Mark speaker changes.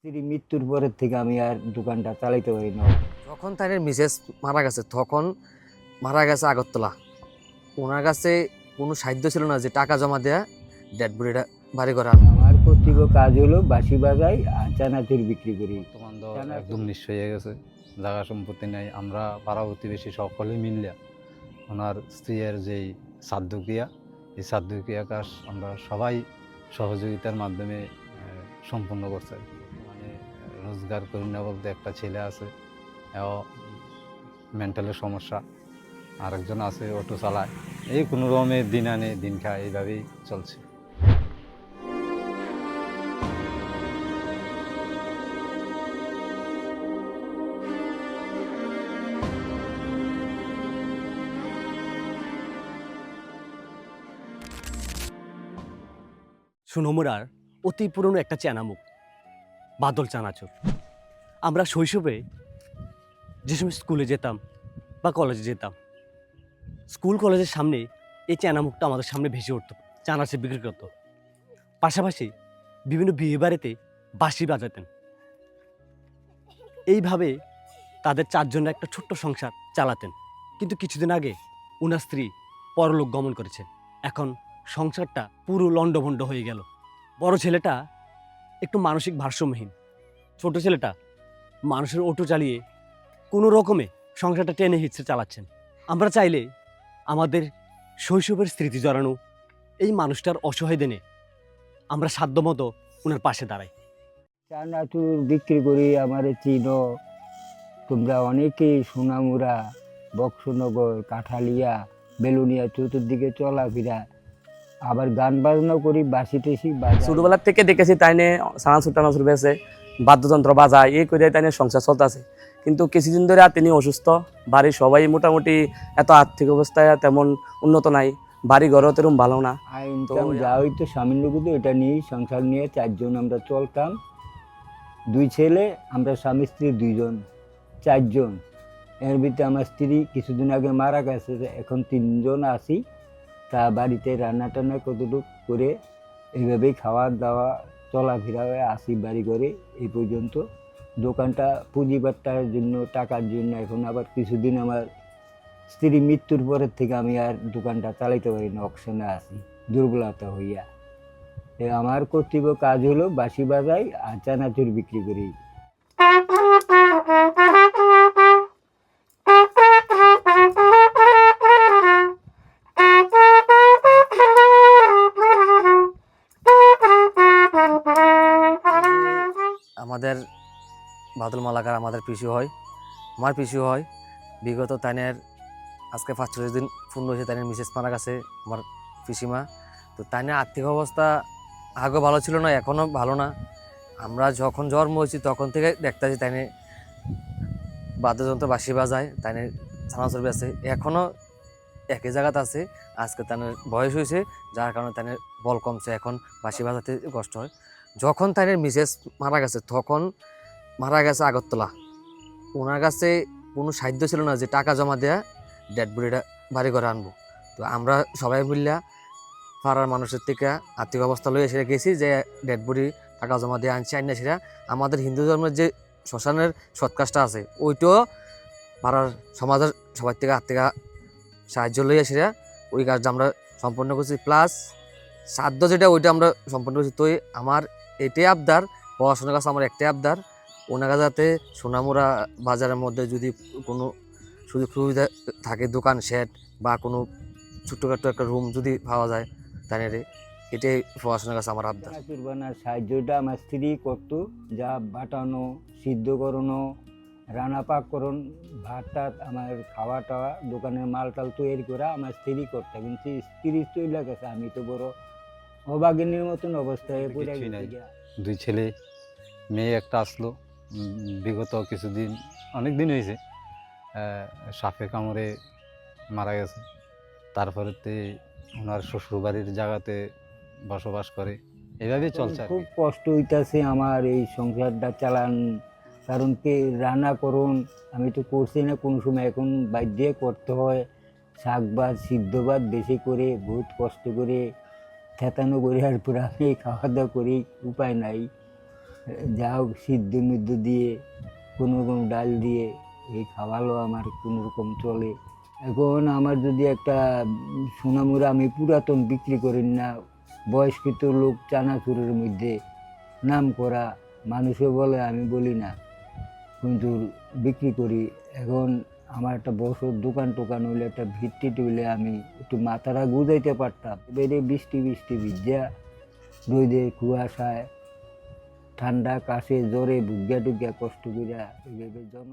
Speaker 1: স্ত্রী মৃত্যুর পরের থেকে আমি আর দোকানটা চালাইতে পারি না।
Speaker 2: যখন তার মিসেস মারা গেছে তখন মারা গেছে আগরতলা। ওনার কাছে কোনো সাধ্য ছিল না যে টাকা জমা দেয়া ডেড বডিটা বাড়ি করে আনবো।
Speaker 1: আমার কর্তব্য কাজ হলো বাঁশি বাজাই আর চানাচুর বিক্রি করি।
Speaker 3: বর্তমান তো একদম নিঃস্ব হয়ে গেছে, জায়গা সম্পত্তি নেই। আমরা পাড়া প্রতিবেশী সকলে মিললে ওনার স্ত্রীর যেই শ্রাদ্ধক্রিয়া, এই শ্রাদ্ধক্রিয়া কাজ আমরা সবাই সহযোগিতার মাধ্যমে সম্পন্ন করছে। মানে রোজগার করি না বলতে একটা ছেলে আছে, মেন্টালের সমস্যা, আরেকজন আছে অটো চালায়। এই কোনো রকমে দিন আনে দিন খায়, এইভাবেই চলছে।
Speaker 4: সোনামুড়ার অতি পুরনো একটা চেনামুখ বাদল চানাচুর। আমরা শৈশবে যে সময় স্কুলে যেতাম বা কলেজে যেতাম, স্কুল কলেজের সামনে এই চেনামুখটা আমাদের সামনে ভেসে উঠত, চানাচুর বিক্রি করত। পাশাপাশি বিভিন্ন বিয়ে বাড়িতে বাঁশি বাজাতেন। এইভাবে তাদের চারজনের একটা ছোট্ট সংসার চালাতেন। কিন্তু কিছুদিন আগে ওনার স্ত্রী পরলোক গমন করেছে। এখন সংসারটা পুরো লণ্ডভণ্ড হয়ে গেল। বড় ছেলেটা একটু মানসিক ভারসাম্যহীন, ছোট ছেলেটা মানুষের অটো চালিয়ে কোনো রকমে সংসারটা টেনে হিচড়ে চালাচ্ছেন। আমরা চাইলে আমাদের শৈশবের স্মৃতি জড়ানো এই মানুষটার অসহায় দিনে আমরা সাধ্যমতো ওনার পাশে দাঁড়াই।
Speaker 1: চানাচুর বিক্রি করি, আমার চিনো তোমরা অনেকেই, সোনামুড়া, বক্সনগর, কাঠালিয়া, বেলুনিয়া চতুর্দিকে চলাফেরা। আবার গান বাজনা করি, বাঁশি টেসি বাজাই।
Speaker 2: ছোটবেলার থেকে দেখেছি তাই নিয়ে চানাচুর টানাচুর বেছে বাদ্যযন্ত্র বাজায়, এই করে তাই নিয়ে সংসার চলতেছে। কিন্তু কিছুদিন ধরে তিনি অসুস্থ। বাড়ির সবাই মোটামুটি এত আর্থিক অবস্থায় তেমন উন্নত নাই, বাড়ি ঘরও তেরম ভালো না।
Speaker 1: ইনকাম যা হইতো স্বামীর লোক, এটা নিয়েই সংসার নিয়ে চারজন আমরা চলতাম। দুই ছেলে, আমরা স্বামী স্ত্রী দুইজন, চারজন। এর ভিতরে আমার স্ত্রী কিছুদিন আগে মারা গেছে, এখন তিনজন আছি। তা বাড়িতে রান্না টান্না কতটুকু করে এইভাবেই খাওয়া দাওয়া চলাফেরা হয়ে আসি বাড়ি করে এই পর্যন্ত। দোকানটা পুঁজিবাট্টার জন্য, টাকার জন্য এখন আবার কিছুদিন আমার স্ত্রী মৃত্যুর পরের থেকে আমি আর দোকানটা চালাইতে পারি না, অকশনে আছি দুর্বলতা হইয়া। আমার কর্তব্য কাজ হলো বাঁশি বাজাই আর চানাচুর বিক্রি করি।
Speaker 2: আমাদের বাদল মালাকার আমাদের পিসু হয়, আমার পিসু হয়। বিগত তাইনের আজকে 45 দিন পূর্ণ হয়েছে তাইনের মিসেস মারা গেছে, আমার পিসিমা। তো তাইনের আর্থিক অবস্থা আগে ভালো ছিল না, এখনও ভালো না। আমরা যখন জন্ম হয়েছি তখন থেকে দেখতেছি তাইনে বাদ্যযন্ত্র বাঁশি বাজায়, তাইনে চানাচুর বেছে, এখনও একই জায়গাতে আছে। আজকে তাইনের বয়স হয়েছে, যার কারণে তাইনের বল কমছে, এখন বাঁশি বাজাতে কষ্ট হয়। যখন তাইনের মিসেস মারা গেছে তখন মারা গেছে আগরতলা। ওনার কাছে কোনো সাধ্য ছিল না যে টাকা জমা দেয়া ডেড বডিটা বাড়ি করে আনবো। তো আমরা সবাই মিললে পাড়ার মানুষের থেকে আর্থিক অবস্থা লইয়া সেটা গেছি যে ডেড বডি টাকা জমা দিয়ে আনছি। আইনা সেটা আমাদের হিন্দু ধর্মের যে শ্মশানের সৎ কাজটা আছে, ওইটাও পাড়ার সমাজের সবার থেকে আর্থিক সাহায্য লইয়া সেটা ওই কাজটা আমরা সম্পন্ন করছি। প্লাস সাধ্য যেটা ওইটা আমরা সম্পন্ন করছি। তো আমার এটাই আবদার, পড়াশোনার কাছে আমার একটাই আবদার, ওনারা যাতে সোনামুড়া বাজারের মধ্যে যদি কোনো সুযোগ সুবিধা থাকে, দোকান শেড বা কোনো ছোট্টখাটো একটা রুম যদি পাওয়া যায়, তাহলে এটাই পড়াশোনার কাছে আমার আবদার।
Speaker 1: চানাচুর বানার সাহায্যটা আমার স্ত্রী করতো, যা বাটানো, সিদ্ধ করানো, রান্না পাক করুন, ভাত টাত, আমার খাওয়া টাওয়া, দোকানের মাল টাল তৈরি করা আমার স্ত্রী করতো। কিন্তু স্ত্রী চলে গেছে, আমি তো বড় অভাগিনীর মতন অবস্থায় পড়ে
Speaker 3: কিছুই নাই।
Speaker 1: গেছি।
Speaker 3: দুই ছেলে, মেয়ে একটা আসলো বিগত কিছুদিন, অনেক দিন হয়েছে, সাপে কামড়ে মারা গেছে। তারপরে ওনার শ্বশুরবাড়ির জায়গাতে বসবাস করে, এভাবেই চলছে আর
Speaker 1: খুব
Speaker 3: কি।
Speaker 1: কষ্ট হইতাছে আমার এই সংসারটা চালান। কারণ কি রান্না করুন, আমি তো করছি না কোনো সময়, এখন বাধ্য করতে হয়। শাক ভাত, সিদ্ধ ভাত বেশি করে বহুত কষ্ট করে থেতানো করে, আর পুরো আমি খাওয়া দাওয়া করি, উপায় নাই। যা হোক সিদ্ধ মিদ্ধ দিয়ে কোনো রকম ডাল দিয়ে এই খাওয়ালো আমার কোনো রকম চলে। এখন আমার যদি একটা সোনামুড়া আমি পুরাতন বিক্রি করি না, বয়স্কৃত লোক চানাচুরের মধ্যে নাম করা মানুষে বলে, আমি বলি না, কিন্তু বিক্রি করি। এখন আমার একটা বছর দোকান টোকান হইলে, একটা ভিত্তি হইলে আমি একটু মাথাটা গুজাইতে পারতাম। এবারে বৃষ্টি বৃষ্টি ভিজা, রোদে কুয়াশায়, ঠান্ডা কাশে জ্বরে ভুগিয়া টুগিয়া কষ্ট করিয়া এইভাবে জন্ম